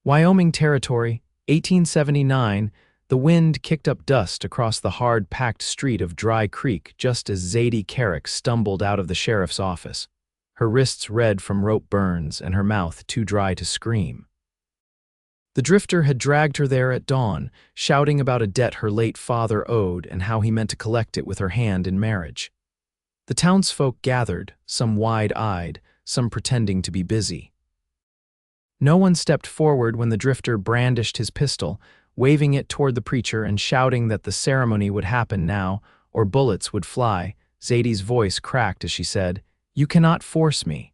Wyoming Territory, 1879, the wind kicked up dust across the hard-packed street of Dry Creek just as Zadie Carrick stumbled out of the sheriff's office, her wrists red from rope burns and her mouth too dry to scream. The drifter had dragged her there at dawn, shouting about a debt her late father owed and how he meant to collect it with her hand in marriage. The townsfolk gathered, some wide-eyed, some pretending to be busy. No one stepped forward when the drifter brandished his pistol, waving it toward the preacher and shouting that the ceremony would happen now, or bullets would fly. Zadie's voice cracked as she said, "You cannot force me."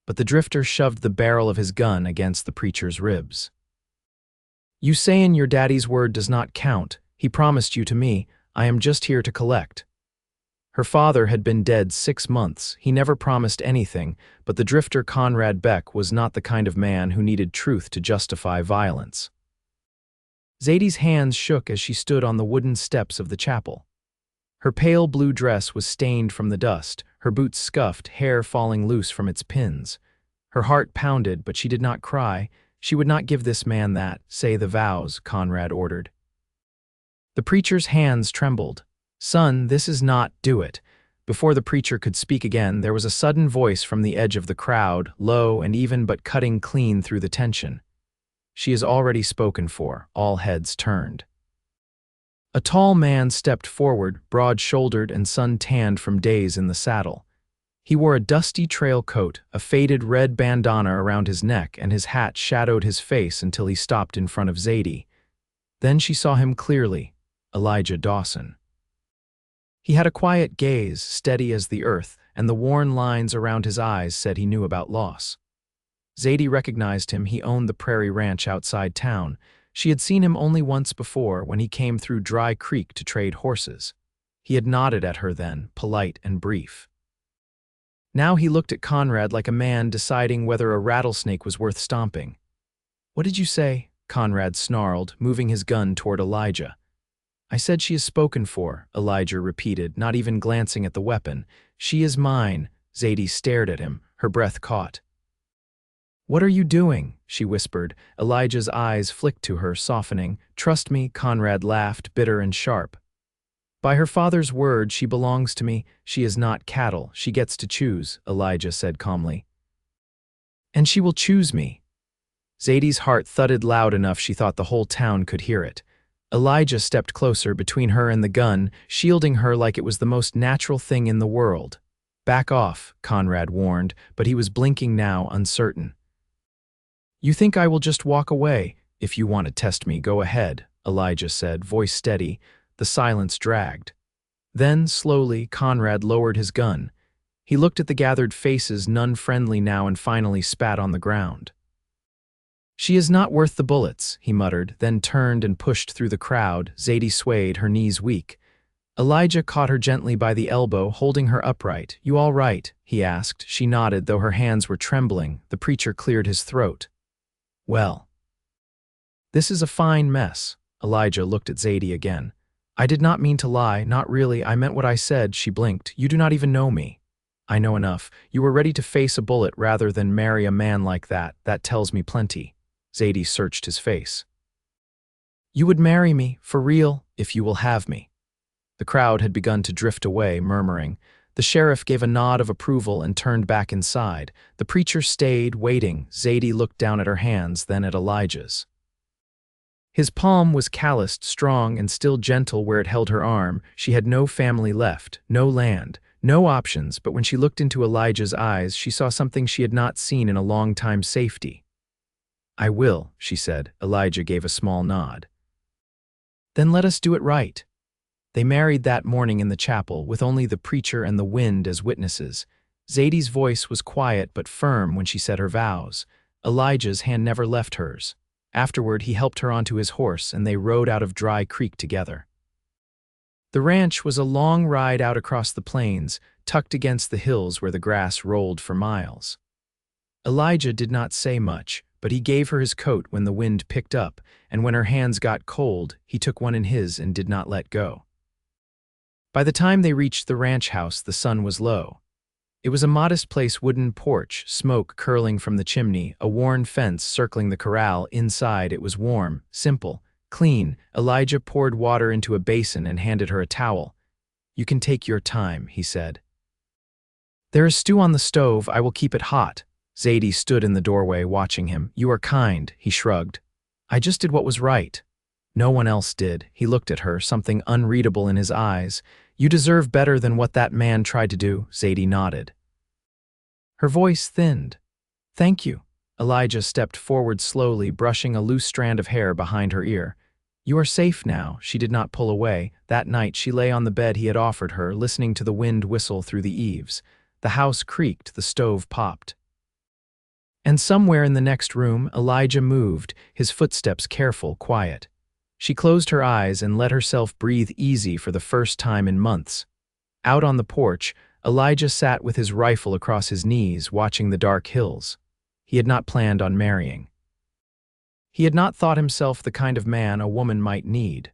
But the drifter shoved the barrel of his gun against the preacher's ribs. "You saying your daddy's word does not count. He promised you to me. I am just here to collect." Her father had been dead 6 months. He never promised anything, but the drifter Conrad Beck was not the kind of man who needed truth to justify violence. Zadie's hands shook as she stood on the wooden steps of the chapel. Her pale blue dress was stained from the dust, her boots scuffed, hair falling loose from its pins. Her heart pounded, but she did not cry. She would not give this man that. "Say the vows," Conrad ordered. The preacher's hands trembled. "Son, this is not, do it." Before the preacher could speak again, there was a sudden voice from the edge of the crowd, low and even but cutting clean through the tension. "She is already spoken for." All heads turned. A tall man stepped forward, broad-shouldered and sun-tanned from days in the saddle. He wore a dusty trail coat, a faded red bandana around his neck, and his hat shadowed his face until he stopped in front of Zadie. Then she saw him clearly, Elijah Dawson. He had a quiet gaze, steady as the earth, and the worn lines around his eyes said he knew about loss. Zadie recognized him. He owned the prairie ranch outside town. She had seen him only once before, when he came through Dry Creek to trade horses. He had nodded at her then, polite and brief. Now he looked at Conrad like a man deciding whether a rattlesnake was worth stomping. "What did you say?" Conrad snarled, moving his gun toward Elijah. "I said she is spoken for," Elijah repeated, not even glancing at the weapon. "She is mine." Zadie stared at him, her breath caught. "What are you doing?" she whispered. Elijah's eyes flicked to her, softening. "Trust me," Conrad laughed, bitter and sharp. "By her father's word, she belongs to me. She is not cattle. She gets to choose," Elijah said calmly. "And she will choose me." Zadie's heart thudded loud enough she thought the whole town could hear it. Elijah stepped closer between her and the gun, shielding her like it was the most natural thing in the world. "Back off," Conrad warned, but he was blinking now, uncertain. "You think I will just walk away? If you want to test me, go ahead," Elijah said, voice steady. The silence dragged. Then, slowly, Conrad lowered his gun. He looked at the gathered faces, none friendly now, and finally spat on the ground. "She is not worth the bullets," he muttered, then turned and pushed through the crowd. Zadie swayed, her knees weak. Elijah caught her gently by the elbow, holding her upright. "You all right?" he asked. She nodded, though her hands were trembling. The preacher cleared his throat. "Well, this is a fine mess." Elijah looked at Zadie again. "I did not mean to lie, not really. I meant what I said." She blinked. "You do not even know me." "I know enough. You were ready to face a bullet rather than marry a man like that. That tells me plenty." Zadie searched his face. "You would marry me, for real, if you will have me." The crowd had begun to drift away, murmuring. The sheriff gave a nod of approval and turned back inside. The preacher stayed, waiting. Zadie looked down at her hands, then at Elijah's. His palm was calloused, strong, and still gentle where it held her arm. She had no family left, no land, no options, but when she looked into Elijah's eyes, she saw something she had not seen in a long time: safety. "I will," she said. Elijah gave a small nod. "Then let us do it right." They married that morning in the chapel, with only the preacher and the wind as witnesses. Zadie's voice was quiet but firm when she said her vows. Elijah's hand never left hers. Afterward, he helped her onto his horse, and they rode out of Dry Creek together. The ranch was a long ride out across the plains, tucked against the hills where the grass rolled for miles. Elijah did not say much, but he gave her his coat when the wind picked up, and when her hands got cold, he took one in his and did not let go. By the time they reached the ranch house, the sun was low. It was a modest-place wooden porch, smoke curling from the chimney, a worn fence circling the corral. Inside it was warm, simple, clean. Elijah poured water into a basin and handed her a towel. "You can take your time," he said. "There is stew on the stove, I will keep it hot." Zadie stood in the doorway watching him. "You are kind," he shrugged. "I just did what was right." No one else did. He looked at her, something unreadable in his eyes. "You deserve better than what that man tried to do," Zadie nodded. Her voice thinned. "Thank you." Elijah stepped forward slowly, brushing a loose strand of hair behind her ear. "You are safe now." She did not pull away. That night she lay on the bed he had offered her, listening to the wind whistle through the eaves. The house creaked, the stove popped. And somewhere in the next room, Elijah moved, his footsteps careful, quiet. She closed her eyes and let herself breathe easy for the first time in months. Out on the porch, Elijah sat with his rifle across his knees, watching the dark hills. He had not planned on marrying. He had not thought himself the kind of man a woman might need.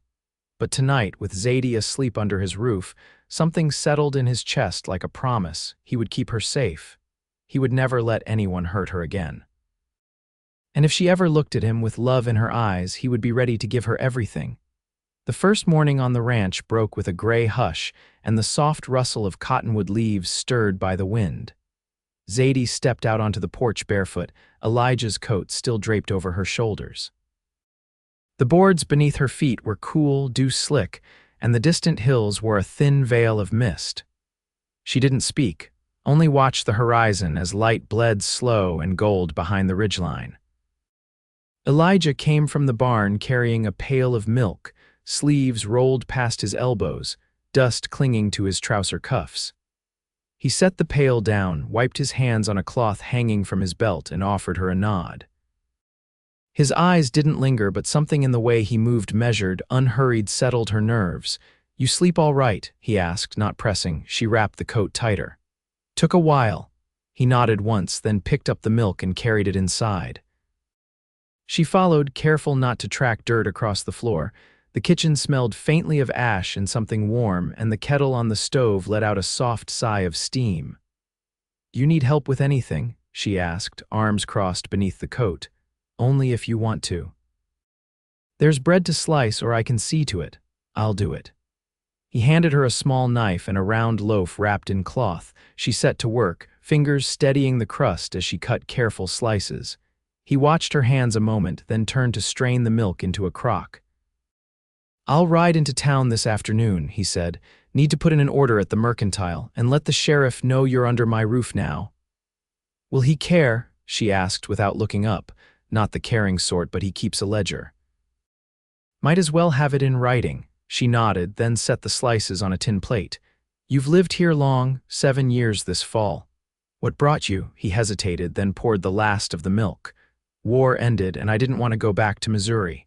But tonight, with Zadie asleep under his roof, something settled in his chest like a promise. He would keep her safe. He would never let anyone hurt her again. And if she ever looked at him with love in her eyes, he would be ready to give her everything. The first morning on the ranch broke with a gray hush and the soft rustle of cottonwood leaves stirred by the wind. Zadie stepped out onto the porch barefoot, Elijah's coat still draped over her shoulders. The boards beneath her feet were cool, dew-slick, and the distant hills wore a thin veil of mist. She didn't speak, only watched the horizon as light bled slow and gold behind the ridgeline. Elijah came from the barn carrying a pail of milk, sleeves rolled past his elbows, dust clinging to his trouser cuffs. He set the pail down, wiped his hands on a cloth hanging from his belt, and offered her a nod. His eyes didn't linger, but something in the way he moved, measured, unhurried, settled her nerves. "You sleep all right?" he asked, not pressing. She wrapped the coat tighter. "Took a while." He nodded once, then picked up the milk and carried it inside. She followed, careful not to track dirt across the floor. The kitchen smelled faintly of ash and something warm, and the kettle on the stove let out a soft sigh of steam. "You need help with anything?" she asked, arms crossed beneath the coat. "Only if you want to." "There's bread to slice, or I can see to it. I'll do it." He handed her a small knife and a round loaf wrapped in cloth. She set to work, fingers steadying the crust as she cut careful slices. He watched her hands a moment, then turned to strain the milk into a crock. "I'll ride into town this afternoon," he said. "Need to put in an order at the mercantile, and let the sheriff know you're under my roof now." "Will he care?" she asked without looking up. "Not the caring sort, but he keeps a ledger." "Might as well have it in writing." She nodded, then set the slices on a tin plate. "You've lived here long, 7 years this fall. What brought you?" He hesitated, then poured the last of the milk. "War ended, and I didn't want to go back to Missouri."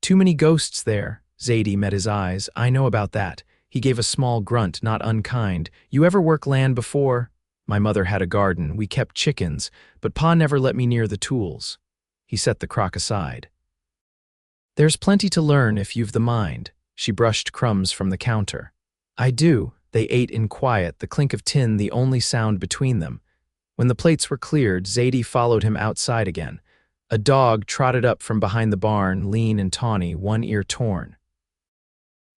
"Too many ghosts there." Zadie met his eyes. "I know about that." He gave a small grunt, not unkind. "You ever work land before?" "My mother had a garden. We kept chickens, but Pa never let me near the tools." He set the crock aside. "There's plenty to learn if you've the mind." She brushed crumbs from the counter. "I do." They ate in quiet, the clink of tin the only sound between them. When the plates were cleared, Zadie followed him outside again. A dog trotted up from behind the barn, lean and tawny, one ear torn.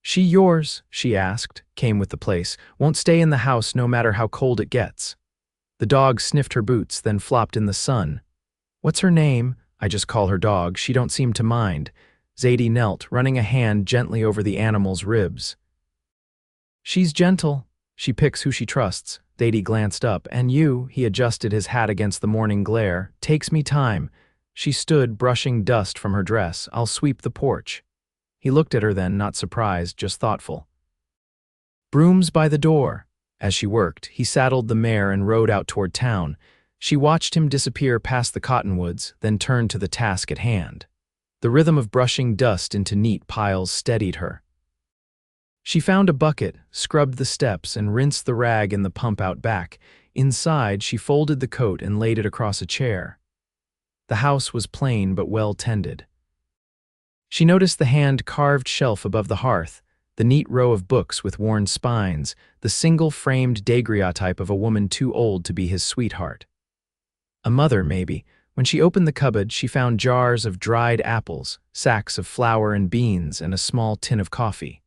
"She yours?" she asked, came with the place. "Won't stay in the house no matter how cold it gets." The dog sniffed her boots, then flopped in the sun. "What's her name?" "I just call her Dog. She don't seem to mind." Zadie knelt, running a hand gently over the animal's ribs. "She's gentle. She picks who she trusts." Zadie glanced up. "And you," he adjusted his hat against the morning glare, "takes me time." She stood, brushing dust from her dress. "I'll sweep the porch." He looked at her then, not surprised, just thoughtful. "Brooms by the door." As she worked, he saddled the mare and rode out toward town. She watched him disappear past the cottonwoods, then turned to the task at hand. The rhythm of brushing dust into neat piles steadied her. She found a bucket, scrubbed the steps, and rinsed the rag in the pump out back. Inside, she folded the coat and laid it across a chair. The house was plain but well tended. She noticed the hand-carved shelf above the hearth. The neat row of books with worn spines, the single-framed daguerreotype of a woman too old to be his sweetheart. A mother, maybe. When she opened the cupboard, she found jars of dried apples, sacks of flour and beans, and a small tin of coffee.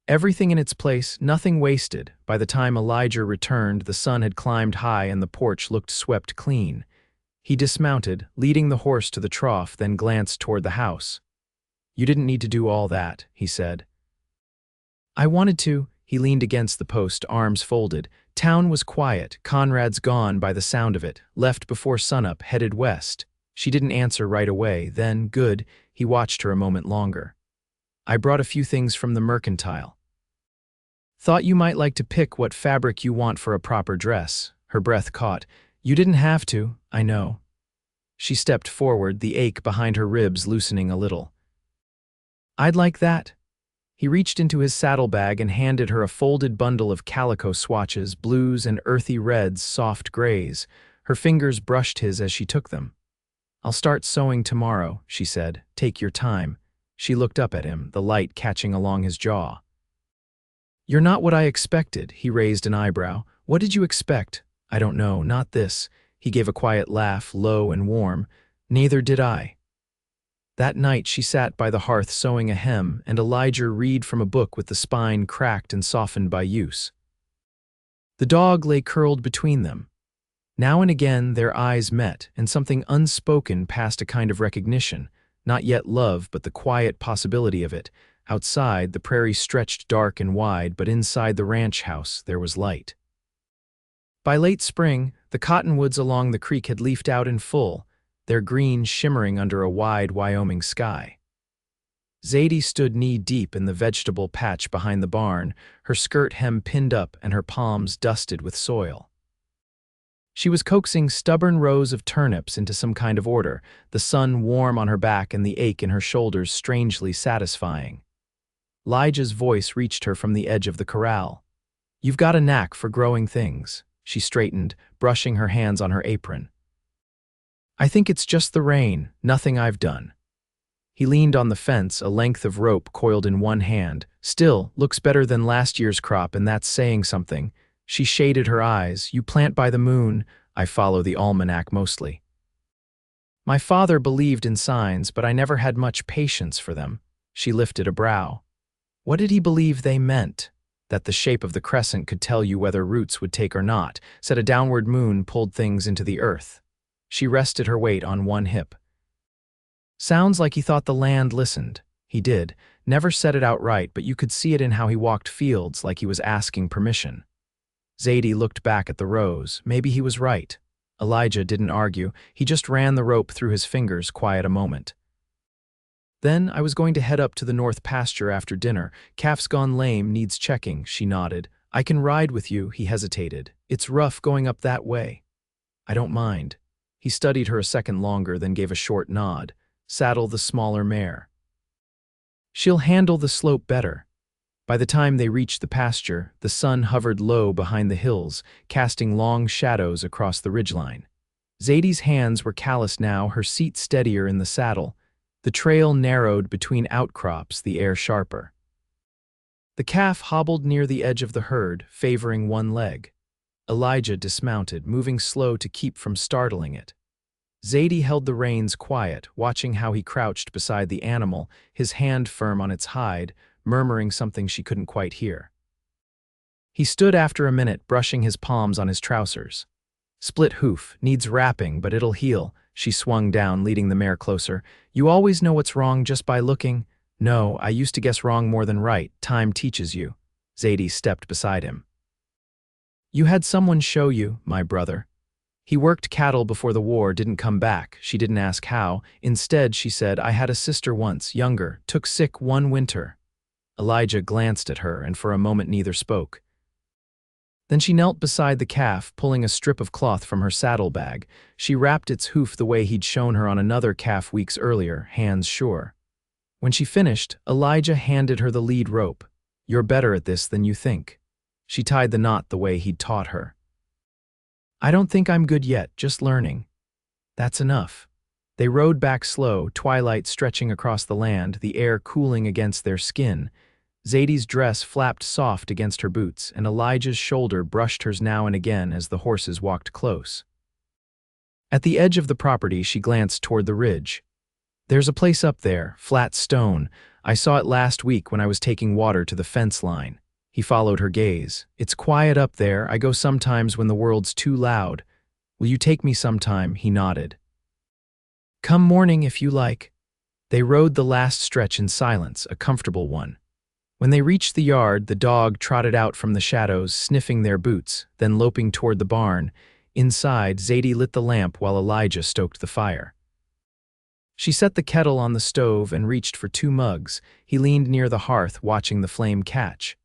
Everything in its place, nothing wasted. By the time Elijah returned, the sun had climbed high and the porch looked swept clean. He dismounted, leading the horse to the trough, then glanced toward the house. "You didn't need to do all that," he said. "I wanted to." He leaned against the post, arms folded. Town was quiet. Conrad's gone by the sound of it, left before sunup, headed west. She didn't answer right away. Then, good, he watched her a moment longer. "I brought a few things from the mercantile. Thought you might like to pick what fabric you want for a proper dress." Her breath caught. "You didn't have to, I know." She stepped forward, the ache behind her ribs loosening a little. "I'd like that." He reached into his saddlebag and handed her a folded bundle of calico swatches, blues and earthy reds, soft grays. Her fingers brushed his as she took them. "I'll start sewing tomorrow," she said. "Take your time." She looked up at him, the light catching along his jaw. "You're not what I expected." He raised an eyebrow. "What did you expect?" "I don't know, not this." He gave a quiet laugh, low and warm. "Neither did I." That night she sat by the hearth sewing a hem, and Elijah read from a book with the spine cracked and softened by use. The dog lay curled between them. Now and again their eyes met, and something unspoken passed a kind of recognition, not yet love, but the quiet possibility of it. Outside, the prairie stretched dark and wide, but inside the ranch house there was light. By late spring, the cottonwoods along the creek had leafed out in full, their green shimmering under a wide Wyoming sky. Zadie stood knee-deep in the vegetable patch behind the barn, her skirt hem pinned up and her palms dusted with soil. She was coaxing stubborn rows of turnips into some kind of order, the sun warm on her back and the ache in her shoulders strangely satisfying. Elijah's voice reached her from the edge of the corral. "You've got a knack for growing things." She straightened, brushing her hands on her apron. "I think it's just the rain, nothing I've done." He leaned on the fence, a length of rope coiled in one hand. "Still, looks better than last year's crop, and that's saying something." She shaded her eyes. "You plant by the moon." "I follow the almanac mostly." "My father believed in signs, but I never had much patience for them." She lifted a brow. "What did he believe they meant?" "That the shape of the crescent could tell you whether roots would take or not, said a downward moon pulled things into the earth." She rested her weight on one hip. "Sounds like he thought the land listened." He did. Never said it outright, but you could see it in how he walked fields, like he was asking permission. Zadie looked back at the rows. Maybe he was right. Elijah didn't argue. He just ran the rope through his fingers, quiet a moment. "Then I was going to head up to the north pasture after dinner. Calf's gone lame, needs checking." She nodded. "I can ride with you." He hesitated. "It's rough going up that way." "I don't mind." He studied her a second longer, then gave a short nod. "Saddle the smaller mare. She'll handle the slope better." By the time they reached the pasture, the sun hovered low behind the hills, casting long shadows across the ridgeline. Zadie's hands were calloused now, her seat steadier in the saddle. The trail narrowed between outcrops, the air sharper. The calf hobbled near the edge of the herd, favoring one leg. Elijah dismounted, moving slow to keep from startling it. Zadie held the reins quiet, watching how he crouched beside the animal, his hand firm on its hide, murmuring something she couldn't quite hear. He stood after a minute, brushing his palms on his trousers. "Split hoof, needs wrapping, but it'll heal." She swung down, leading the mare closer. "You always know what's wrong just by looking?" "No, I used to guess wrong more than right. Time teaches you." Zadie stepped beside him. "You had someone show you, my brother. He worked cattle before the war, didn't come back." She didn't ask how. Instead, she said, "I had a sister once, younger, took sick one winter." Elijah glanced at her, and for a moment neither spoke. Then she knelt beside the calf, pulling a strip of cloth from her saddlebag. She wrapped its hoof the way he'd shown her on another calf weeks earlier, hands sure. When she finished, Elijah handed her the lead rope. "You're better at this than you think." She tied the knot the way he'd taught her. "I don't think I'm good yet, just learning." "That's enough." They rode back slow, twilight stretching across the land, the air cooling against their skin. Zadie's dress flapped soft against her boots, and Elijah's shoulder brushed hers now and again as the horses walked close. At the edge of the property, she glanced toward the ridge. "There's a place up there, flat stone. I saw it last week when I was taking water to the fence line." He followed her gaze. "It's quiet up there. I go sometimes when the world's too loud. Will you take me sometime?" He nodded. "Come morning if you like." They rode the last stretch in silence, a comfortable one. When they reached the yard, the dog trotted out from the shadows, sniffing their boots, then loping toward the barn. Inside, Zadie lit the lamp while Elijah stoked the fire. She set the kettle on the stove and reached for 2 mugs. He leaned near the hearth, watching the flame catch.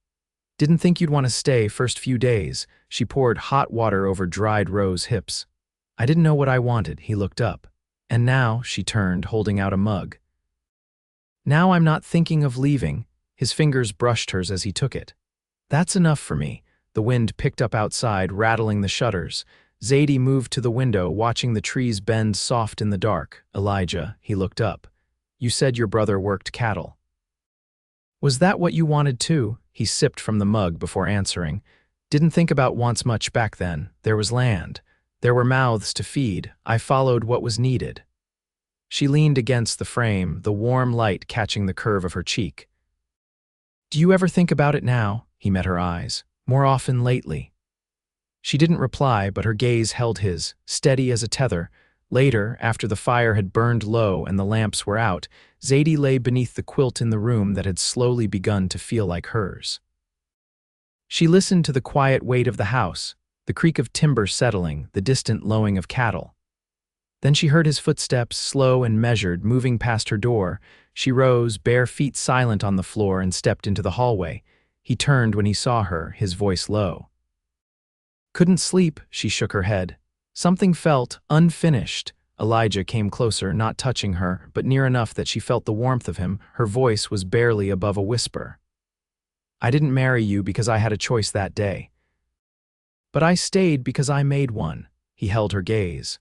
"Didn't think you'd want to stay first few days." She poured hot water over dried Rose's hips. "I didn't know what I wanted." He looked up. "And now," she turned, holding out a mug. "Now I'm not thinking of leaving." His fingers brushed hers as he took it. "That's enough for me." The wind picked up outside, rattling the shutters. Zadie moved to the window, watching the trees bend soft in the dark. "Elijah," he looked up. "You said your brother worked cattle. Was that what you wanted too?" He sipped from the mug before answering. "Didn't think about wants much back then. There was land. There were mouths to feed. I followed what was needed." She leaned against the frame, the warm light catching the curve of her cheek. "Do you ever think about it now?" He met her eyes. "More often lately." She didn't reply, but her gaze held his, steady as a tether. Later, after the fire had burned low and the lamps were out, Zadie lay beneath the quilt in the room that had slowly begun to feel like hers. She listened to the quiet weight of the house, the creak of timber settling, the distant lowing of cattle. Then she heard his footsteps, slow and measured, moving past her door. She rose, bare feet silent on the floor, and stepped into the hallway. He turned when he saw her, his voice low. "Couldn't sleep," she shook her head. Something felt unfinished. Elijah came closer, not touching her, but near enough that she felt the warmth of him. Her voice was barely above a whisper. "I didn't marry you because I had a choice that day. But I stayed because I made one." He held her gaze.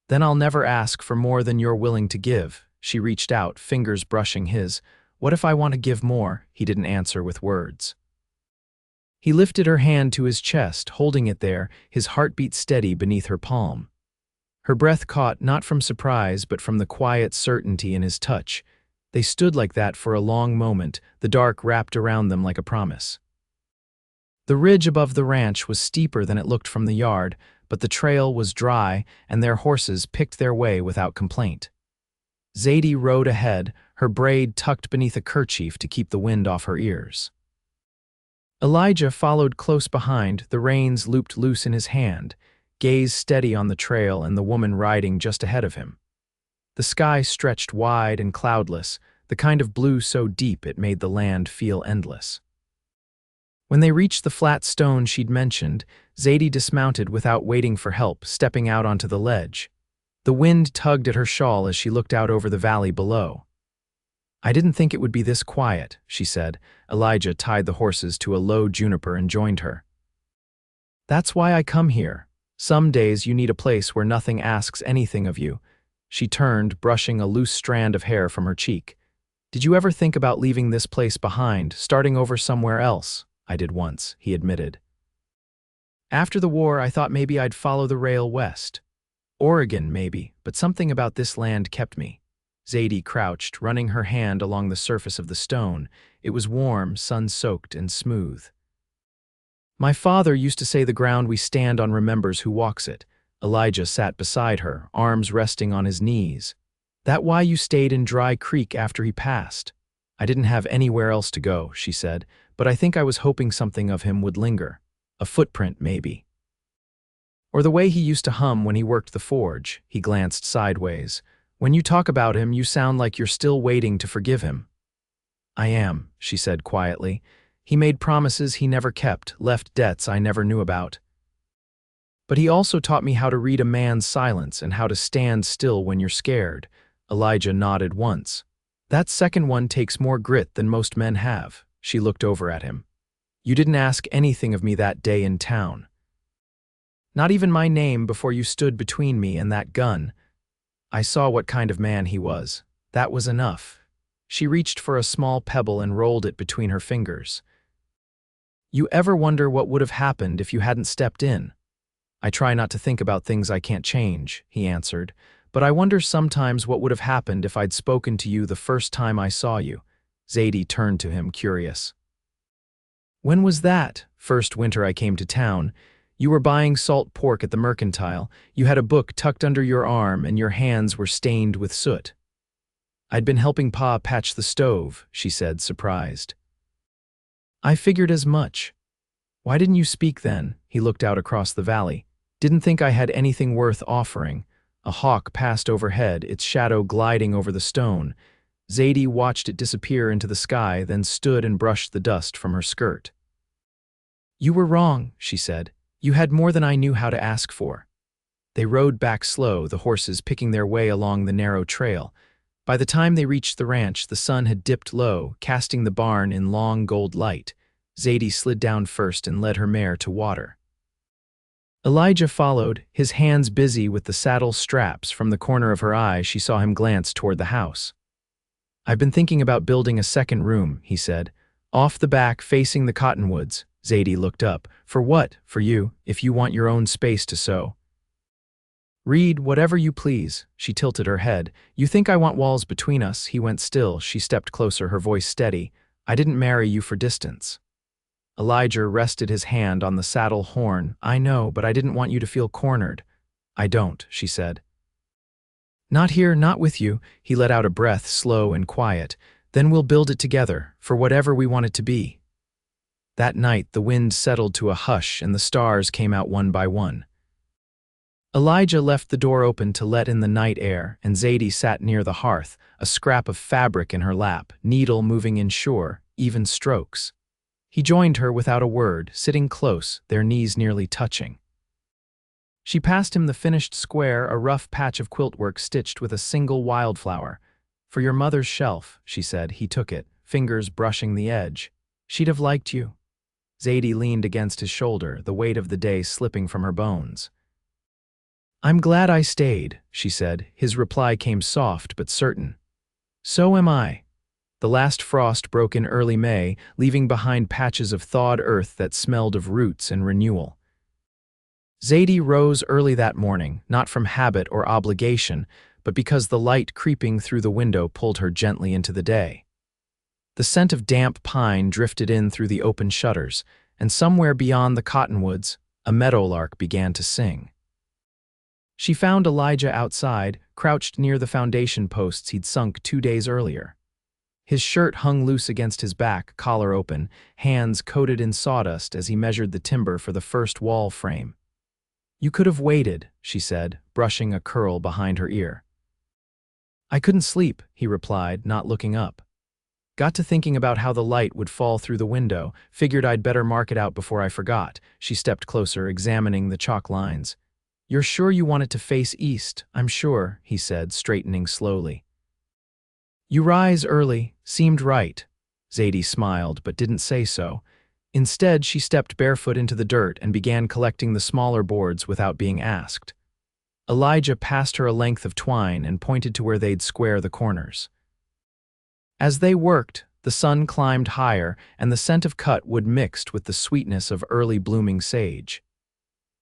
"Then I'll never ask for more than you're willing to give." She reached out, fingers brushing his. "What if I want to give more?" He didn't answer with words. He lifted her hand to his chest, holding it there, his heartbeat steady beneath her palm. Her breath caught not from surprise but from the quiet certainty in his touch. They stood like that for a long moment, the dark wrapped around them like a promise. The ridge above the ranch was steeper than it looked from the yard, but the trail was dry and their horses picked their way without complaint. Zadie rode ahead, her braid tucked beneath a kerchief to keep the wind off her ears. Elijah followed close behind, the reins looped loose in his hand, gaze steady on the trail and the woman riding just ahead of him. The sky stretched wide and cloudless, the kind of blue so deep it made the land feel endless. When they reached the flat stone she'd mentioned, Zadie dismounted without waiting for help, stepping out onto the ledge. The wind tugged at her shawl as she looked out over the valley below. "I didn't think it would be this quiet," she said. Elijah tied the horses to a low juniper and joined her. "That's why I come here. Some days you need a place where nothing asks anything of you." She turned, brushing a loose strand of hair from her cheek. "Did you ever think about leaving this place behind, starting over somewhere else?" "I did once," he admitted. "After the war, I thought maybe I'd follow the rail west. Oregon, maybe, but something about this land kept me." Zadie crouched, running her hand along the surface of the stone. It was warm, sun-soaked, and smooth. "My father used to say the ground we stand on remembers who walks it." Elijah sat beside her, arms resting on his knees. "That why you stayed in Dry Creek after he passed?" "I didn't have anywhere else to go," she said, "but I think I was hoping something of him would linger. A footprint, maybe. Or the way he used to hum when he worked the forge." He glanced sideways. "When you talk about him, you sound like you're still waiting to forgive him." "I am," she said quietly. "He made promises he never kept, left debts I never knew about. But he also taught me how to read a man's silence and how to stand still when you're scared." Elijah nodded once. "That second one takes more grit than most men have." She looked over at him. "You didn't ask anything of me that day in town. Not even my name before you stood between me and that gun. I saw what kind of man he was. That was enough." She reached for a small pebble and rolled it between her fingers. You ever wonder what would have happened if you hadn't stepped in? I try not to think about things I can't change, he answered, but I wonder sometimes what would have happened if I'd spoken to you the first time I saw you. Zadie turned to him, curious. When was that? First winter I came to town. You were buying salt pork at the mercantile. You had a book tucked under your arm and your hands were stained with soot. I'd been helping Pa patch the stove, she said, surprised. I figured as much. Why didn't you speak then? He looked out across the valley. Didn't think I had anything worth offering. A hawk passed overhead, its shadow gliding over the stone. Zadie watched it disappear into the sky, then stood and brushed the dust from her skirt. You were wrong, she said. You had more than I knew how to ask for. They rode back slow, the horses picking their way along the narrow trail. By the time they reached the ranch, the sun had dipped low, casting the barn in long gold light. Zadie slid down first and led her mare to water. Elijah followed, his hands busy with the saddle straps. From the corner of her eye, she saw him glance toward the house. I've been thinking about building a second room, he said. Off the back, facing the cottonwoods. Zadie looked up. For what? For you, if you want your own space to sew. Read whatever you please. She tilted her head. You think I want walls between us? He went still. She stepped closer, her voice steady. I didn't marry you for distance. Elijah rested his hand on the saddle horn. I know, but I didn't want you to feel cornered. I don't, she said. Not here, not with you. He let out a breath, slow and quiet. Then we'll build it together, for whatever we want it to be. That night, the wind settled to a hush and the stars came out one by one. Elijah left the door open to let in the night air, and Zadie sat near the hearth, a scrap of fabric in her lap, needle moving in sure, even strokes. He joined her without a word, sitting close, their knees nearly touching. She passed him the finished square, a rough patch of quiltwork stitched with a single wildflower. For your mother's shelf, she said. He took it, fingers brushing the edge. She'd have liked you. Zadie leaned against his shoulder, the weight of the day slipping from her bones. I'm glad I stayed, she said. His reply came soft but certain. So am I. The last frost broke in early May, leaving behind patches of thawed earth that smelled of roots and renewal. Zadie rose early that morning, not from habit or obligation, but because the light creeping through the window pulled her gently into the day. The scent of damp pine drifted in through the open shutters, and somewhere beyond the cottonwoods, a meadowlark began to sing. She found Elijah outside, crouched near the foundation posts he'd sunk 2 days earlier. His shirt hung loose against his back, collar open, hands coated in sawdust as he measured the timber for the first wall frame. You could have waited, she said, brushing a curl behind her ear. I couldn't sleep, he replied, not looking up. Got to thinking about how the light would fall through the window, figured I'd better mark it out before I forgot. She stepped closer, examining the chalk lines. You're sure you want it to face east? I'm sure, he said, straightening slowly. You rise early, seemed right. Zadie smiled, but didn't say so. Instead, she stepped barefoot into the dirt and began collecting the smaller boards without being asked. Elijah passed her a length of twine and pointed to where they'd square the corners. As they worked, the sun climbed higher and the scent of cut wood mixed with the sweetness of early blooming sage.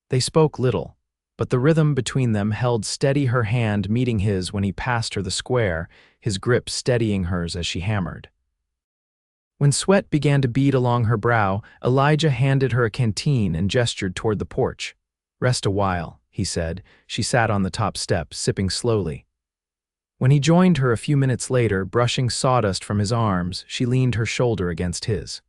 They spoke little, but the rhythm between them held steady, her hand meeting his when he passed her the square, his grip steadying hers as she hammered. When sweat began to bead along her brow, Elijah handed her a canteen and gestured toward the porch. Rest a while, he said. She sat on the top step, sipping slowly. When he joined her a few minutes later, brushing sawdust from his arms, she leaned her shoulder against his.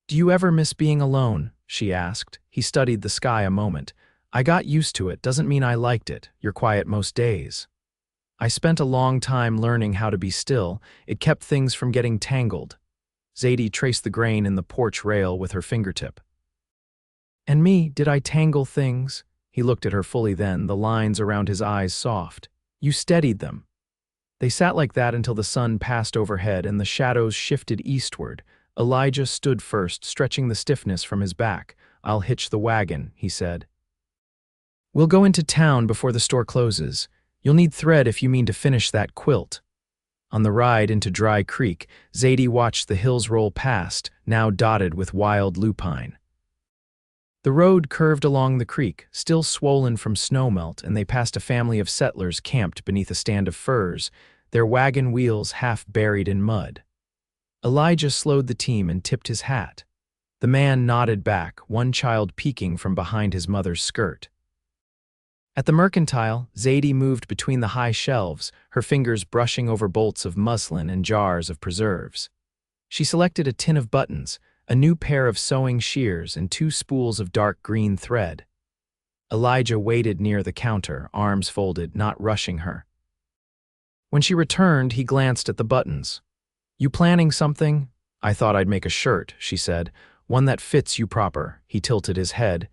Do you ever miss being alone? She asked. He studied the sky a moment. I got used to it, doesn't mean I liked it. You're quiet most days. I spent a long time learning how to be still. It kept things from getting tangled. Zadie traced the grain in the porch rail with her fingertip. And me, did I tangle things? He looked at her fully then, the lines around his eyes soft. You steadied them. They sat like that until the sun passed overhead and the shadows shifted eastward. Elijah stood first, stretching the stiffness from his back. I'll hitch the wagon, he said. We'll go into town before the store closes. You'll need thread if you mean to finish that quilt. On the ride into Dry Creek, Zadie watched the hills roll past, now dotted with wild lupine. The road curved along the creek, still swollen from snowmelt, and they passed a family of settlers camped beneath a stand of firs, their wagon wheels half buried in mud. Elijah slowed the team and tipped his hat. The man nodded back, one child peeking from behind his mother's skirt. At the mercantile, Zadie moved between the high shelves, her fingers brushing over bolts of muslin and jars of preserves. She selected a tin of buttons, a new pair of sewing shears, and 2 spools of dark green thread. Elijah waited near the counter, arms folded, not rushing her. When she returned, he glanced at the buttons. "You planning something?" "I thought I'd make a shirt," she said. "One that fits you proper." He tilted his head.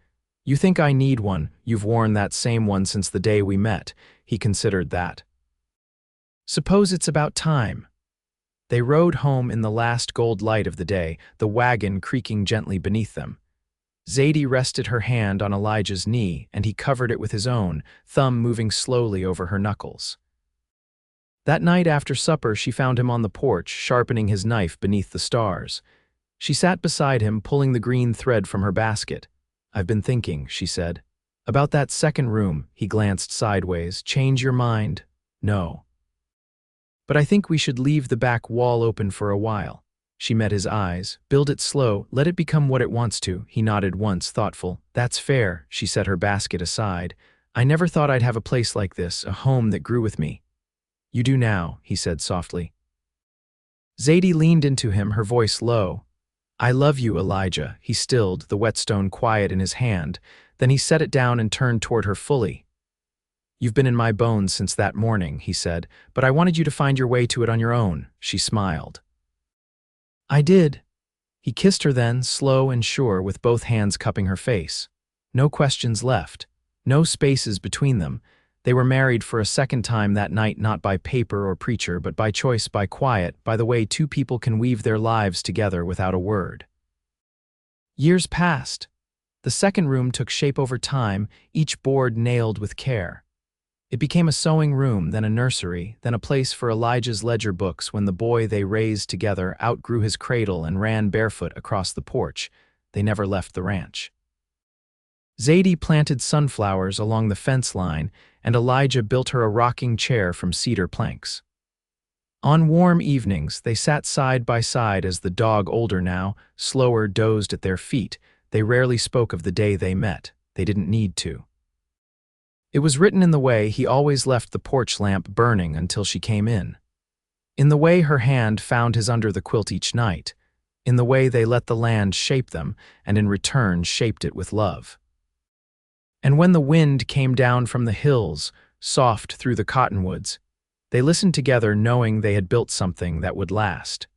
"You think I need one? You've worn that same one since the day we met." He considered that. "Suppose it's about time." They rode home in the last gold light of the day, the wagon creaking gently beneath them. Zadie rested her hand on Elijah's knee, and he covered it with his own, thumb moving slowly over her knuckles. That night after supper, she found him on the porch, sharpening his knife beneath the stars. She sat beside him, pulling the green thread from her basket. "I've been thinking," she said. "About that second room." He glanced sideways. "Change your mind?" "No. But I think we should leave the back wall open for a while." She met his eyes. "Build it slow. Let it become what it wants to." He nodded once, thoughtful. "That's fair." She set her basket aside. "I never thought I'd have a place like this, a home that grew with me." "You do now," he said softly. Zadie leaned into him, her voice low. "I love you, Elijah." He stilled, the whetstone quiet in his hand. Then he set it down and turned toward her fully. "You've been in my bones since that morning," he said, "but I wanted you to find your way to it on your own." She smiled. "I did." He kissed her then, slow and sure, with both hands cupping her face. No questions left, no spaces between them. They were married for a second time that night, not by paper or preacher, but by choice, by quiet, by the way 2 people can weave their lives together without a word. Years passed. The second room took shape over time, each board nailed with care. It became a sewing room, then a nursery, then a place for Elijah's ledger books when the boy they raised together outgrew his cradle and ran barefoot across the porch. They never left the ranch. Zadie planted sunflowers along the fence line, and Elijah built her a rocking chair from cedar planks. On warm evenings, they sat side by side as the dog, older now, slower, dozed at their feet. They rarely spoke of the day they met. They didn't need to. It was written in the way he always left the porch lamp burning until she came in. In the way her hand found his under the quilt each night. In the way they let the land shape them, and in return shaped it with love. And when the wind came down from the hills, soft through the cottonwoods, they listened together knowing they had built something that would last.